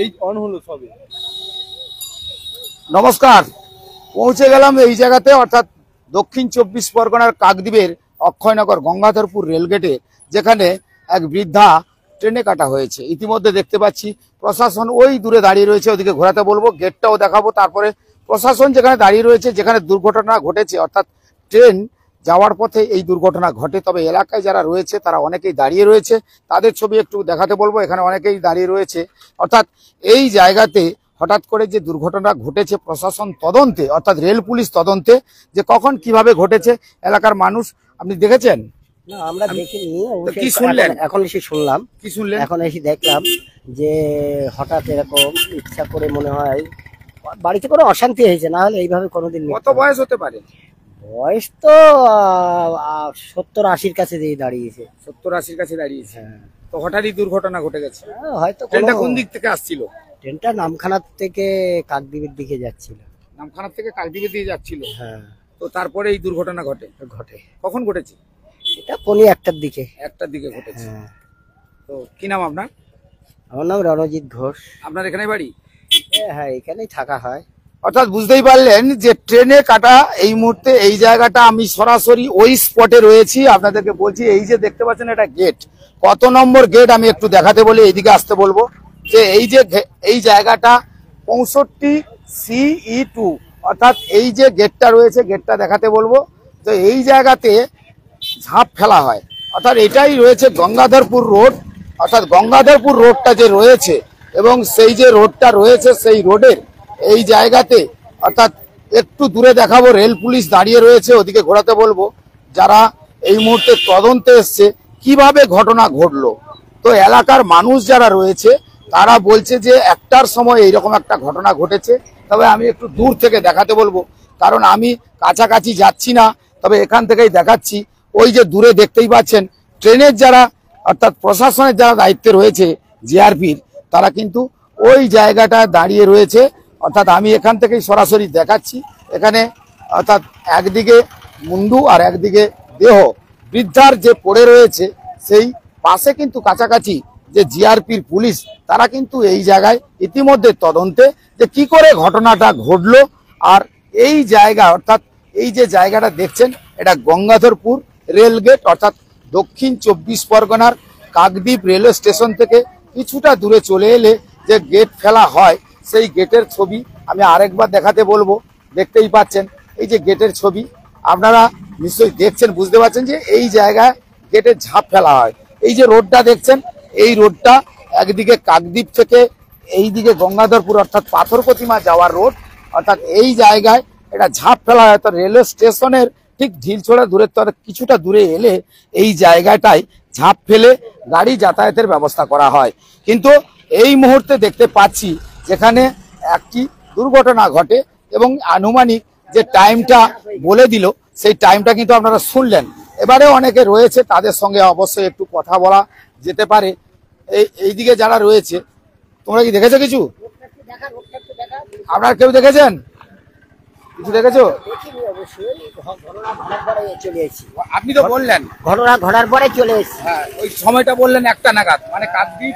এই অন হলো সবে। নমস্কার, পৌঁছে গেলাম এই জায়গাতে, অর্থাৎ দক্ষিণ 24 পরগনার কাকদ্বীপের অক্ষয়নগর গঙ্গাধরপুর রেলগেটে, যেখানে এক বৃদ্ধা ট্রেনে কাটা হয়েছে। ইতিমধ্যে দেখতে পাচ্ছি প্রশাসন ওই দূরে দাঁড়িয়ে রয়েছে, ওদিকে ঘোরাতে বলবো, গেটটাও দেখাবো। তারপরে প্রশাসন যেখানে দাঁড়িয়ে রয়েছে, যেখানে দুর্ঘটনা ঘটেছে, অর্থাৎ ট্রেন যাওয়ার পথে এই দুর্ঘটনা ঘটে। তবে এলাকায় যারা রয়েছে তারা অনেকেই দাঁড়িয়ে রয়েছে, তাদের ছবি একটু দেখাতে বলবো। এখানে অনেকেই দাঁড়িয়ে রয়েছে, অর্থাৎ এই জায়গাতে হঠাৎ করে যে দুর্ঘটনা ঘটেছে প্রশাসন তদন্তে, অর্থাৎ রেল পুলিশ তদন্তে, যে কখন কিভাবে ঘটেছে। এলাকার মানুষ, আপনি দেখেছেন? না, আমরা দেখিনি। কি শুনলেন? এখন এসে শুনলাম। কি শুনলেন? এখন এসে দেখলাম যে হঠাৎ এরকম ইচ্ছা করে মনে হয় বাড়িতে কোনো অশান্তি হয়েছে, না হলে এইভাবে কোনোদিন। কত বয়স হতে পারে? বয়স তো 70-80-র কাছে দিয়ে দাঁড়িয়েছে। 70-80-র কাছে দাঁড়িয়েছে। তো হঠাৎই দুর্ঘটনা ঘটে গেছে। হয়তো ট্রেনটা কোন দিক থেকে আসছিল? ট্রেনটা নামখানা থেকে কাকদ্বীপের দিকে যাচ্ছিল। নামখানা থেকে কাকদ্বীপের দিকে যাচ্ছিল। হ্যাঁ। তো তারপরে এই দুর্ঘটনা ঘটে। কখন ঘটেছে? এটা পৌনে 1টার দিকে। 1টার দিকে ঘটেছে। হ্যাঁ। তো কি নাম আপনার? আমার নাম রণজিৎ ঘোষ। আপনার এখানে বাড়ি? হ্যাঁ, এখানেই থাকা হয়। অর্থাৎ বুঝতেই পারলেন যে ট্রেনে কাটা এই মুহূর্তে এই জায়গাটা, আমি সরাসরি ওই স্পটে রয়েছি, আপনাদেরকে বলছি। এই যে দেখতে পাচ্ছেন এটা গেট, কত নম্বর গেট আমি একটু দেখাতে বলি, এইদিকে আসতে বলবো। যে এই যে এই জায়গাটা 65CE2, অর্থাৎ এই যে গেটটা রয়েছে, গেটটা দেখাতে বলবো। তো এই জায়গাতে ঝাঁপ ফেলা হয়, অর্থাৎ এটাই রয়েছে গঙ্গাধরপুর রোড। অর্থাৎ গঙ্গাধরপুর রোডটা যে রয়েছে, এবং সেই যে রোডটা রয়েছে সেই রোডের এই জায়গাতে, অর্থাৎ একটু দূরে দেখাবো, রেল পুলিশ দাঁড়িয়ে রয়েছে, ওদিকে ঘোরাতে বলবো, যারা এই মুহূর্তে তদন্তে এসছে কিভাবে ঘটনা ঘটলো। তো এলাকার মানুষ যারা রয়েছে তারা বলছে যে 1টার সময় এইরকম একটা ঘটনা ঘটেছে। তবে আমি একটু দূর থেকে দেখাতে বলবো, কারণ আমি কাছাকাছি যাচ্ছি না, তবে এখান থেকেই দেখাচ্ছি। ওই যে দূরে দেখতেই পাচ্ছেন ট্রেনের যারা, অর্থাৎ প্রশাসনের যারা দায়িত্বে রয়েছে জিআরপির, তারা কিন্তু ওই জায়গাটায় দাঁড়িয়ে রয়েছে। অর্থাৎ আমি এখান থেকেই সরাসরি দেখাচ্ছি। এখানে অর্থাৎ একদিকে মুন্ডু আর একদিকে দেহ বৃদ্ধার যে পড়ে রয়েছে, সেই পাশে কিন্তু কাছাকাছি যে জিআরপির পুলিশ, তারা কিন্তু এই জায়গায় ইতিমধ্যে তদন্তে যে কি করে ঘটনাটা ঘটলো। আর এই জায়গা, অর্থাৎ এই যে জায়গাটা দেখছেন, এটা গঙ্গাধরপুর রেলগেট, অর্থাৎ দক্ষিণ 24 পরগনার কাকদ্বীপ রেলওয়ে স্টেশন থেকে কিছুটা দূরে চলে এলে যে গেট ফেলা হয়, সেই গেটের ছবি আমি আরেকবার দেখাতে বলবো। দেখতেই পাচ্ছেন এই যে গেটের ছবি, আপনারা নিশ্চয়ই দেখছেন, বুঝতে পারছেন যে এই জায়গায় গেটের ঝাঁপ ফেলা হয়। এই যে রোডটা দেখছেন, এই রোডটা একদিকে কাকদ্বীপ থেকে এইদিকে গঙ্গাধরপুর, অর্থাৎ পাথর প্রতিমা যাওয়ার রোড, অর্থাৎ এই জায়গায় এটা ঝাঁপ ফেলা হয়। তো রেলওয়ে স্টেশনের ঠিক ঢিলছোড়া দূরের তো কিছুটা দূরে এলে এই জায়গাটায় ঝাঁপ ফেলে গাড়ি যাতায়াতের ব্যবস্থা করা হয়। কিন্তু এই মুহূর্তে দেখতে পাচ্ছি যেখানে একটি দুর্ঘটনা ঘটে, এবং আনুমানিক যে টাইমটা বলে দিল, সেই টাইমটা কিন্তু আপনারা শুনলেন। এবারে অনেকে রয়েছে, তাদের সঙ্গে অবশ্যই একটু কথা বলা যেতে পারে। এইদিকে যারা রয়েছে, তোমরা কি দেখেছো কিছু? আপনারা কেউ দেখেছেন? কিছু দেখেছো? আপনি তো বললেন ঘটনা ঘটার পরে চলে এসেছি। হ্যাঁ, ওই সময়টা বললেন 1টা নাগাদ, মানে কাকদ্বীপ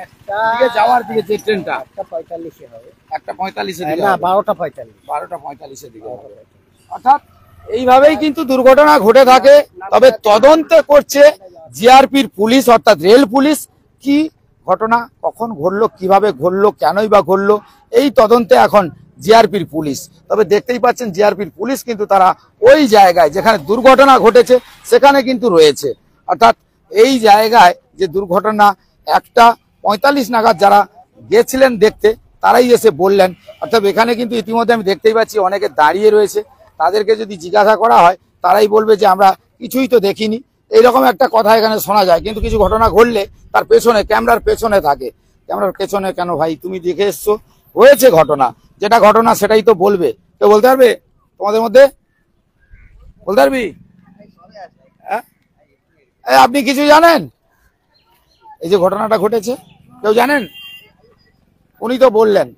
দিকে যাওয়ার দিকে যে ট্রেনটা 1:45 হবে। 1:45 দিকে, না 12:45। 12:45 দিকে। অর্থাৎ এইভাবেই কিন্তু দুর্ঘটনা ঘটে থাকে। তবে তদন্ত করছে জিআরপির পুলিশ, অর্থাৎ রেল পুলিশ। কি ঘটনা কখন ঘটলো, কিভাবে ঘটলো, কেনই বা ঘটলো, এই তদন্তে এখন জিআরপির পুলিশ। তবে দেখতেই পাচ্ছেন জিআরপির পুলিশ কিন্তু তারা ওই জায়গায় যেখানে দুর্ঘটনা ঘটেছে সেখানে কিন্তু রয়েছে। অর্থাৎ এই জায়গায় যে দুর্ঘটনা 1:45 নাগাদ যারা গেছিলেন দেখতে, তারাই এসে বললেন। অর্থাৎ এখানে কিন্তু ইতিমধ্যে আমি দেখতেই পাচ্ছি অনেকে দাঁড়িয়ে রয়েছে, তাদেরকে যদি জিজ্ঞাসা করা হয় তারাই বলবে যে আমরা কিছুই তো দেখিনি, এইরকম একটা কথা এখানে শোনা যায়। কিন্তু কিছু ঘটনা ঘটলে তার পেছনে, ক্যামেরার পেছনে থাকে। ক্যামেরার পেছনে কেন ভাই, তুমি দেখে এসছো, হয়েছে ঘটনা, যেটা ঘটনা সেটাই তো বলবে। কেউ বলতে পারবে তোমাদের মধ্যে? বলতে পারবি? আপনি কিছু জানেন? এই যে ঘটনাটা ঘটেছে কেউ জানেন? উনি তো বললেন।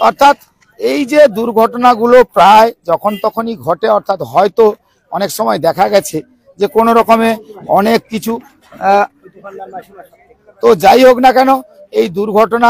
অর্থাৎ এই যে দুর্ঘটনাগুলো প্রায় যখন তখনই ঘটে, অর্থাৎ হয়তো অনেক সময় দেখা গেছে যে কোনো রকমে অনেক কিছু, তো যাই হোক না কেন, এই দুর্ঘটনা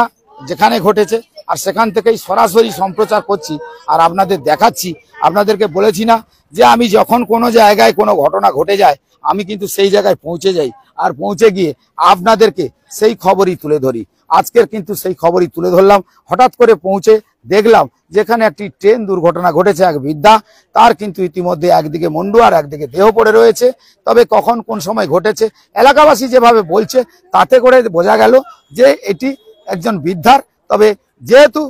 যেখানে ঘটেছে, আর সেখান থেকেই সরাসরি সম্প্রচার করছি আর আপনাদের দেখাচ্ছি। আপনাদেরকে বলেছি না যে আমি যখন কোনো জায়গায় কোনো ঘটনা ঘটে যায় আমি কিন্তু সেই জায়গায় পৌঁছে যাই, আর পৌঁছে গিয়ে আপনাদেরকে সেই খবরই তুলে ধরি। আজকের কিন্তু সেই খবরই তুলে ধরলাম। হঠাৎ করে পৌঁছে দেখলাম যেখানে একটি ট্রেন দুর্ঘটনা ঘটেছে, এক বৃদ্ধা, তার কিন্তু ইতিমধ্যে একদিকে মুন্ডু আর একদিকে দেহ পড়ে রয়েছে। তবে কখন কোন সময় ঘটেছে এলাকাবাসী যেভাবে বলছে তাতে করে বোঝা গেল যে এটি একজন বৃদ্ধার। তবে যেহেতু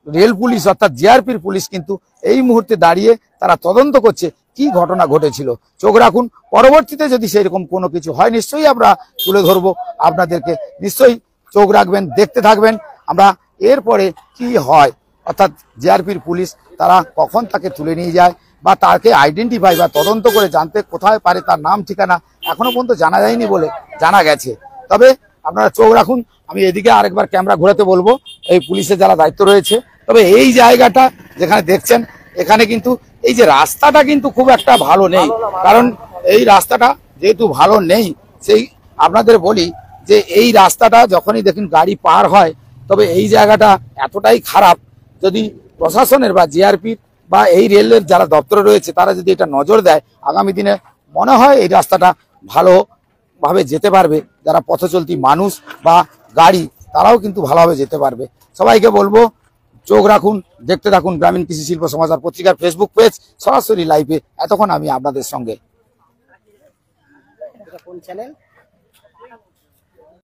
রেল পুলিশ অর্থাৎ জিআরপির পুলিশ কিন্তু এই মুহূর্তে দাঁড়িয়ে তারা তদন্ত করছে কি ঘটনা ঘটেছিল। চোখ রাখুন, পরবর্তীতে যদি সেরকম কোনো কিছু হয় নিশ্চয়ই আমরা তুলে ধরবো আপনাদেরকে। নিশ্চয়ই চোখ রাখবেন, দেখতে থাকবেন আমরা এরপরে কি হয়, অর্থাৎ জিআরপির পুলিশ তারা কখন তাকে তুলে নিয়ে যায় বা তাকে আইডেন্টিফাই বা তদন্ত করে জানতে কোথায় পারে তার নাম ঠিকানা এখনো পর্যন্ত জানা যায়নি বলে জানা গেছে। তবে আপনারা চোখ রাখুন, আমি এদিকে আরেকবার ক্যামেরা ঘোরাতে বলবো এই পুলিশের যারা দায়িত্ব রয়েছে। তবে এই জায়গাটা যেখানে দেখছেন এখানে কিন্তু এই যে রাস্তাটা কিন্তু খুব একটা ভালো নেই, কারণ এই রাস্তাটা যেহেতু ভালো নেই সেই আপনাদের বলি যে এই রাস্তাটা যখনই দেখুন গাড়ি পার হয় তবে এই জায়গাটা এতটাই খারাপ, যদি প্রশাসনের বা জিআরপির বা এই রেলের যারা দপ্তরে রয়েছে তারা যদি এটা নজর দেয় আগামী দিনে মনে হয় এই রাস্তাটা ভালোভাবে যেতে পারবে। যারা পথ চলতি মানুষ বা গাড়ি তারাও কিন্তু ভালোভাবে যেতে পারবে। সবাইকে বলবো চোখ রাখুন, দেখতে থাকুন গ্রামীণ কৃষি শিল্প সমাচার পত্রিকার ফেসবুক পেজ, সরাসরি লাইভে এতক্ষণ আমি আপনাদের সঙ্গে। এটা কোন চ্যানেল?